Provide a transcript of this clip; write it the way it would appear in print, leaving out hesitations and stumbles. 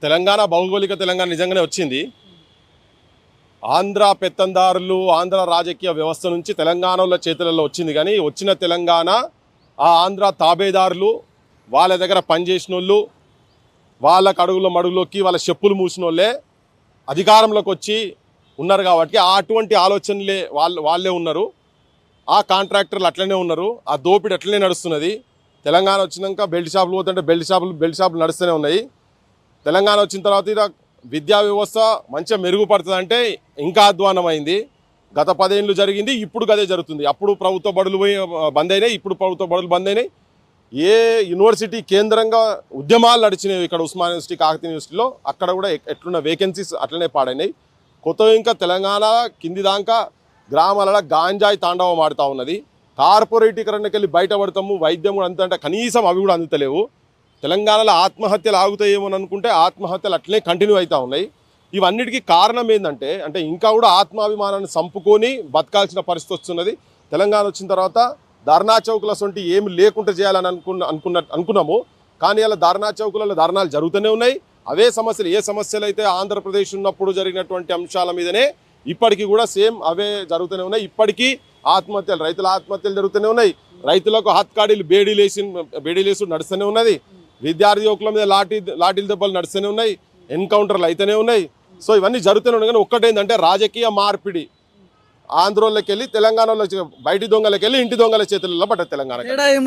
తెలంగాణ భౌగోళిక తెలంగాణ నిజంగానే వచ్చింది. ఆంధ్ర పెత్తందారులు, ఆంధ్ర రాజకీయ వ్యవస్థ నుంచి తెలంగాణలో చేతులలో వచ్చింది. కానీ వచ్చిన తెలంగాణ ఆ ఆంధ్ర తాబేదారులు, వాళ్ళ దగ్గర పనిచేసిన వాళ్ళ కడుగుల మడుగులోకి వాళ్ళ చెప్పులు మూసిన వాళ్ళే అధికారంలోకి వచ్చి ఉన్నారు. కాబట్టి అటువంటి ఆలోచనలే వాళ్ళే ఉన్నారు. ఆ కాంట్రాక్టర్లు అట్లనే ఉన్నారు. ఆ దోపిడి అట్లనే నడుస్తున్నది. తెలంగాణ వచ్చినాక బెల్ట్ షాపులు పోతుంటే బెల్ట్ షాపులు నడుస్తూనే ఉన్నాయి. తెలంగాణ వచ్చిన తర్వాత విద్యా వ్యవస్థ మంచిగా మెరుగుపడుతుంది అంటే ఇంకా అధ్వానమైంది. గత 10 ఏళ్ళు జరిగింది, ఇప్పుడు అదే జరుగుతుంది. అప్పుడు ప్రభుత్వ బడులు బంద్ అయినాయి, ఇప్పుడు ప్రభుత్వ బడులు బంద్ అయినాయి. ఏ యూనివర్సిటీ కేంద్రంగా ఉద్యమాలు నడిచినాయి ఇక్కడ ఉస్మానియా యూనివర్సిటీ, కాకతీయ యూనివర్సిటీలో, అక్కడ కూడా ఎట్లున్న వేకెన్సీస్ అట్లనే పాడైనాయి. కొత్తగా ఇంకా తెలంగాణ కింది దాకా గ్రామాలలో గాంజాయి తాండవం ఆడుతూ ఉన్నది. కార్పొరేటీకరణకి వెళ్ళి బయటపడతాము, వైద్యం కూడా అంత అంటే కనీసం అవి కూడా అందుతలేవు. తెలంగాణలో ఆత్మహత్యలు ఆగుతాయేమో అనుకుంటే ఆత్మహత్యలు అట్లనే కంటిన్యూ అవుతూ ఉన్నాయి. ఇవన్నిటికీ కారణం ఏంటంటే ఇంకా కూడా ఆత్మాభిమానాన్ని చంపుకొని బతకాల్సిన పరిస్థితి వస్తున్నది. తెలంగాణ వచ్చిన తర్వాత ధర్నా చౌకుల సొంటి ఏమి లేకుండా చేయాలని అనుకున్నాము. కానీ అలా ధర్నా చౌకులలో ధర్నాలు జరుగుతూనే ఉన్నాయి. అవే సమస్యలు, ఏ సమస్యలు అయితే ఆంధ్రప్రదేశ్ ఉన్నప్పుడు జరిగినటువంటి అంశాల మీదనే ఇప్పటికీ కూడా సేమ్ అవే జరుగుతూనే ఉన్నాయి. ఇప్పటికీ ఆత్మహత్యలు, రైతుల ఆత్మహత్యలు జరుగుతూనే ఉన్నాయి. రైతులకు హత్కాడీలు బేడీలేసి నడుస్తూనే ఉన్నది. విద్యార్థి యువకుల మీద లాఠీల దెబ్బలు నడుస్తూనే ఉన్నాయి. ఎన్కౌంటర్లు అయితేనే ఉన్నాయి. సో ఇవన్నీ జరుగుతూనే ఉన్నాయి. కానీ ఒక్కటేంటంటే రాజకీయ మార్పిడి. ఆంధ్రోళ్ళకి వెళ్ళి తెలంగాణలో బయటి దొంగలకి వెళ్ళి ఇంటి దొంగల చేతుల్లో పడ్డ తెలంగాణ.